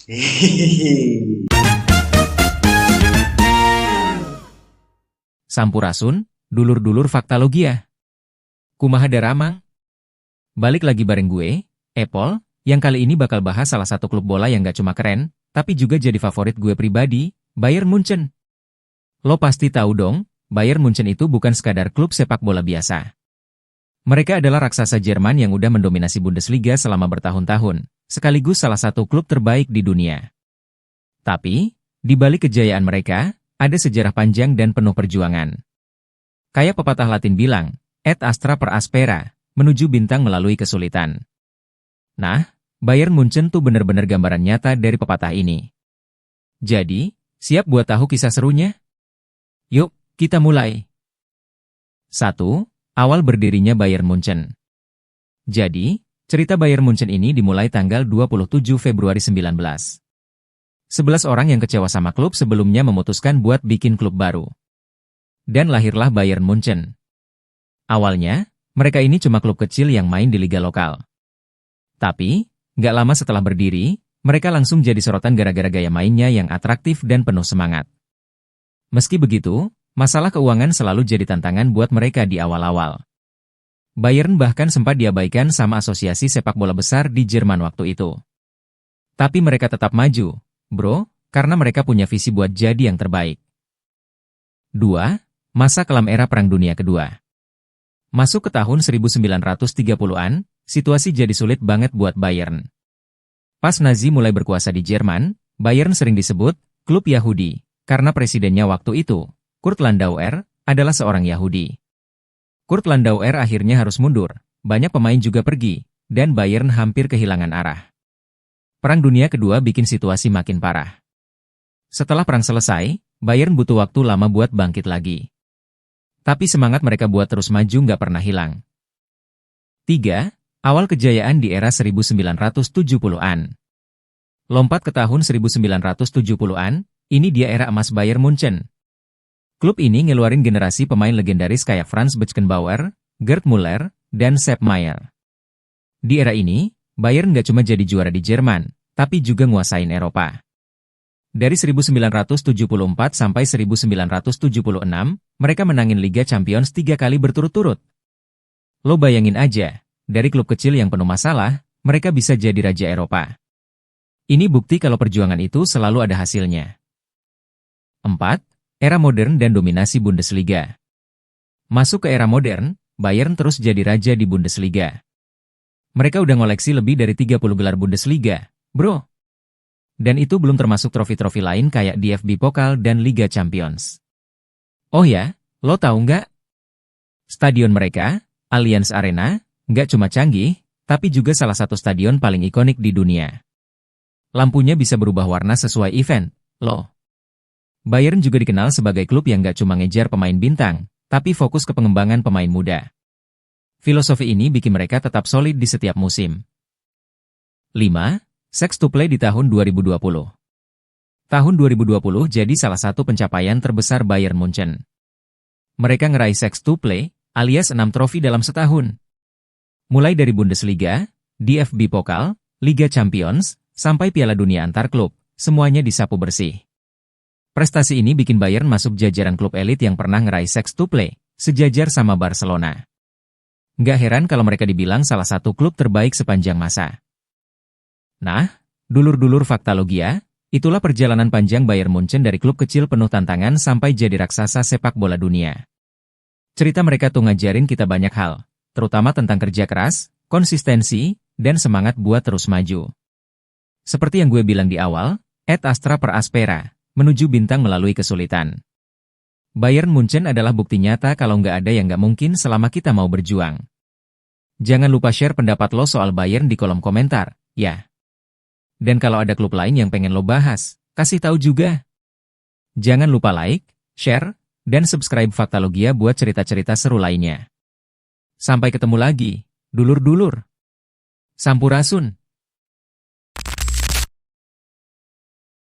Hehehe. Sampurasun, dulur-dulur Faktalogia. Kumaha daramang? Balik lagi bareng gue, Epol, yang kali ini bakal bahas salah satu klub bola yang gak cuma keren, tapi juga jadi favorit gue pribadi, Bayern Munchen. Lo pasti tahu dong, Bayern Munchen itu bukan sekadar klub sepak bola biasa. Mereka adalah raksasa Jerman yang udah mendominasi Bundesliga selama bertahun-tahun, sekaligus salah satu klub terbaik di dunia. Tapi, di balik kejayaan mereka, ada sejarah panjang dan penuh perjuangan. Kayak pepatah Latin bilang, et astra per aspera, menuju bintang melalui kesulitan. Nah, Bayern Munchen tuh bener-bener gambaran nyata dari pepatah ini. Jadi, siap buat tahu kisah serunya? Yuk, kita mulai. 1. Awal berdirinya Bayern Munchen. Jadi, cerita Bayern Munchen ini dimulai tanggal 27 Februari 19. 11 orang yang kecewa sama klub sebelumnya memutuskan buat bikin klub baru. Dan lahirlah Bayern Munchen. Awalnya, mereka ini cuma klub kecil yang main di liga lokal. Tapi, nggak lama setelah berdiri, mereka langsung jadi sorotan gara-gara gaya mainnya yang atraktif dan penuh semangat. Meski begitu, masalah keuangan selalu jadi tantangan buat mereka di awal-awal. Bayern bahkan sempat diabaikan sama asosiasi sepak bola besar di Jerman waktu itu. Tapi mereka tetap maju, bro, karena mereka punya visi buat jadi yang terbaik. 2. Masa kelam era Perang Dunia Kedua. Masuk ke tahun 1930-an, situasi jadi sulit banget buat Bayern. Pas Nazi mulai berkuasa di Jerman, Bayern sering disebut klub Yahudi, karena presidennya waktu itu, Kurt Landauer, adalah seorang Yahudi. Kurt Landauer akhirnya harus mundur, banyak pemain juga pergi, dan Bayern hampir kehilangan arah. Perang Dunia Kedua bikin situasi makin parah. Setelah perang selesai, Bayern butuh waktu lama buat bangkit lagi. Tapi semangat mereka buat terus maju nggak pernah hilang. 3. Awal kejayaan di era 1970-an. Lompat ke tahun 1970-an, ini dia era emas Bayern Munchen. Klub ini ngeluarin generasi pemain legendaris kayak Franz Beckenbauer, Gerd Müller, dan Sepp Maier. Di era ini, Bayern nggak cuma jadi juara di Jerman, tapi juga nguasain Eropa. Dari 1974 sampai 1976, mereka menangin Liga Champions 3 kali berturut-turut. Lo bayangin aja, dari klub kecil yang penuh masalah, mereka bisa jadi raja Eropa. Ini bukti kalau perjuangan itu selalu ada hasilnya. 4. Era modern dan dominasi Bundesliga. Masuk ke era modern, Bayern terus jadi raja di Bundesliga. Mereka udah ngoleksi lebih dari 30 gelar Bundesliga, bro. Dan itu belum termasuk trofi-trofi lain kayak DFB Pokal dan Liga Champions. Oh ya, lo tahu nggak? Stadion mereka, Allianz Arena, nggak cuma canggih, tapi juga salah satu stadion paling ikonik di dunia. Lampunya bisa berubah warna sesuai event, loh. Bayern juga dikenal sebagai klub yang nggak cuma ngejar pemain bintang, tapi fokus ke pengembangan pemain muda. Filosofi ini bikin mereka tetap solid di setiap musim. 5. Sextuple di tahun 2020. Tahun 2020 jadi salah satu pencapaian terbesar Bayern Munchen. Mereka ngeraih sextuple, alias 6 trofi dalam setahun. Mulai dari Bundesliga, DFB Pokal, Liga Champions, sampai Piala Dunia antar klub, semuanya disapu bersih. Prestasi ini bikin Bayern masuk jajaran klub elit yang pernah ngeraih sextuple, sejajar sama Barcelona. Nggak heran kalau mereka dibilang salah satu klub terbaik sepanjang masa. Nah, dulur-dulur Faktalogia, itulah perjalanan panjang Bayern Munchen dari klub kecil penuh tantangan sampai jadi raksasa sepak bola dunia. Cerita mereka tuh ngajarin kita banyak hal, terutama tentang kerja keras, konsistensi, dan semangat buat terus maju. Seperti yang gue bilang di awal, et astra per aspera, menuju bintang melalui kesulitan. Bayern Munchen adalah bukti nyata kalau nggak ada yang nggak mungkin selama kita mau berjuang. Jangan lupa share pendapat lo soal Bayern di kolom komentar, ya. Dan kalau ada klub lain yang pengen lo bahas, kasih tahu juga. Jangan lupa like, share, dan subscribe Faktalogia buat cerita-cerita seru lainnya. Sampai ketemu lagi, dulur-dulur. Sampurasun.